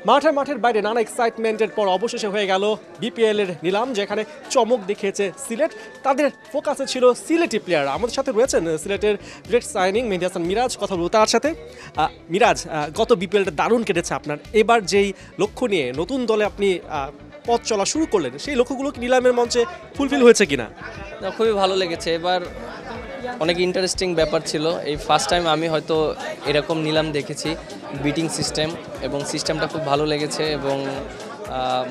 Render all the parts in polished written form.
মাঠের বাইরে নানা এক্সাইটমেন্টের পর অবশেষে হয়ে গেল বিপিএল এর নিলাম, যেখানে চমক দেখিয়েছে সিলেট। তাদের ফোকাসে ছিল সিলেটি প্লেয়ার। আমাদের সাথে রয়েছেন সিলেটের ডিরেক্ট সাইনিং মেহেদী হাসান মিরাজ, কথা বলবো তার সাথে। মিরাজ, গত বিপিএলটা দারুণ কেটেছে আপনার। এবার যেই লক্ষ্য নিয়ে নতুন দলে আপনি পথ চলা শুরু করলেন, সেই লক্ষ্যগুলো কি নিলামের মঞ্চে ফুলফিল হয়েছে কিনা? খুবই ভালো লেগেছে। এবার অনেক ইন্টারেস্টিং ব্যাপার ছিল। এই ফার্স্ট টাইম আমি হয়তো এরকম নিলাম দেখেছি, বিটিং সিস্টেম, এবং সিস্টেমটা খুব ভালো লেগেছে। এবং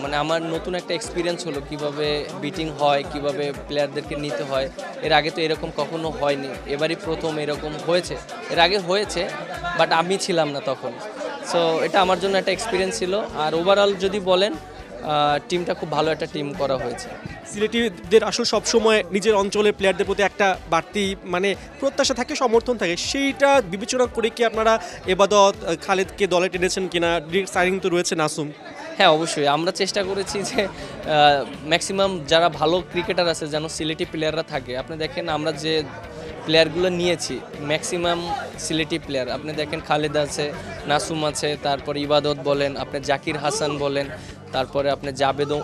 মানে আমার নতুন একটা এক্সপিরিয়েন্স হলো কিভাবে বিটিং হয়, কিভাবে প্লেয়ারদেরকে নিতে হয়। এর আগে তো এরকম কখনো হয়নি, এবারই প্রথম এরকম হয়েছে। এর আগে হয়েছে, বাট আমি ছিলাম না তখন। সো এটা আমার জন্য একটা এক্সপিরিয়েন্স ছিল। আর ওভারঅল যদি বলেন, টিমটা খুব ভালো একটা টিম করা হয়েছে। সিলেটিদের আসলে সবসময় নিজের অঞ্চলের প্লেয়ারদের প্রতি একটা বাড়তি মানে প্রত্যাশা থাকে, সমর্থন থাকে। সেইটা বিবেচনা করে কি আপনারা এবাদত খালেদকে দলে টেনেছেন কিনা? ডিরেক্ট সাইনিং তো রয়েছে নাসুম। হ্যাঁ, অবশ্যই আমরা চেষ্টা করেছি যে ম্যাক্সিমাম যারা ভালো ক্রিকেটার আছে যেন সিলেটি প্লেয়াররা থাকে। আপনি দেখেন আমরা যে প্লেয়ারগুলো নিয়েছি ম্যাক্সিমাম সিলেটি প্লেয়ার। আপনি দেখেন খালেদ আছে, নাসুম আছে, তারপর ইবাদত বলেন, আপনি জাকির হাসান বলেন, তারপরে আপনি জাবেদও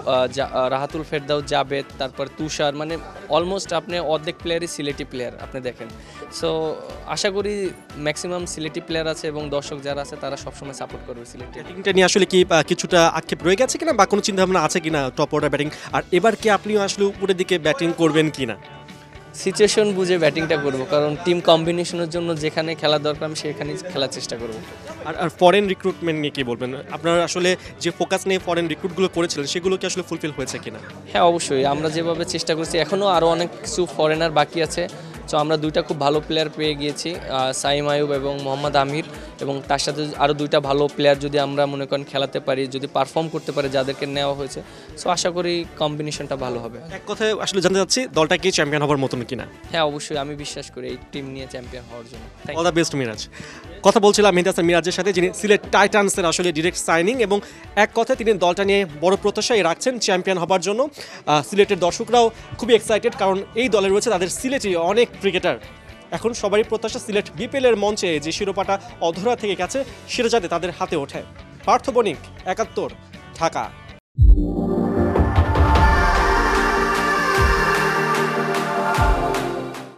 রাহাতুল ফেরদাউস জাবেদ, তারপর তুষার, মানে অলমোস্ট আপনি অর্ধেক প্লেয়ারই সিলেটি প্লেয়ার আপনি দেখেন। সো আশা করি ম্যাক্সিমাম সিলেটি প্লেয়ার আছে এবং দর্শক যারা আছে তারা সবসময় সাপোর্ট করবে সিলেটি। ব্যাটিংটা নিয়ে আসলে কি কিছুটা আক্ষেপ রয়ে গেছে কিনা, বা কোনো চিন্তাভাবনা আছে কিনা টপ অর্ডার ব্যাটিং? আর এবার কি আপনিও আসলে উপরের দিকে ব্যাটিং করবেন কিনা? সিচুয়েশন বুঝে ব্যাটিংটা করব, কারণ টিম কম্বিনেশনের জন্য যেখানে খেলা দরকার আমি সেখানেই খেলার চেষ্টা করব। আর ফরেন রিক্রুটমেন্ট নিয়ে কি বলবেন? আপনারা আসলে যে ফোকাস নিয়ে ফরেন রিক্রুটগুলো করেছিলেন সেগুলো কি আসলে ফুলফিল হয়েছে কিনা? হ্যাঁ, অবশ্যই আমরা যেভাবে চেষ্টা করছি, এখনও আরও অনেক কিছু ফরেনার বাকি আছে। সো আমরা দুইটা খুব ভালো প্লেয়ার পেয়ে গিয়েছি, সাইম আয়ুব এবং মোহাম্মদ আমির, এবং তার সাথে আরও দুইটা ভালো প্লেয়ার যদি আমরা মনে করেন খেলাতে পারি, যদি পারফর্ম করতে পারি যাদেরকে নেওয়া হয়েছে, সো আশা করি কম্বিনেশনটা ভালো হবে। এক কথায় আসলে জানতে চাচ্ছি দলটা কি চ্যাম্পিয়ন হওয়ার মতন কিনা? হ্যাঁ, অবশ্যই আমি বিশ্বাস করি এই টিম নিয়ে চ্যাম্পিয়ন হওয়ার জন্য। All the best Miraz. কথা বলছিলাম মেহেদী হাসান মিরাজের সাথে, যিনি সিলেট টাইটান্সের আসলে ডিরেক্ট সাইনিং, এবং এক কথায় তিনি দলটা নিয়ে বড় প্রত্যাশাই রাখছেন চ্যাম্পিয়ন হবার জন্য। সিলেটের দর্শকরাও খুবই এক্সাইটেড, কারণ এই দলে রয়েছে তাদের সিলেটি অনেক ক্রিকেটার। এখন সবারই প্রত্যাশা সিলেট বিপিএল এর মঞ্চে যে শিরোপাটা অধরা থেকে গেছে সেটা যাতে তাদের হাতে ওঠে। পার্থ বণিক, ৭১, ঢাকা।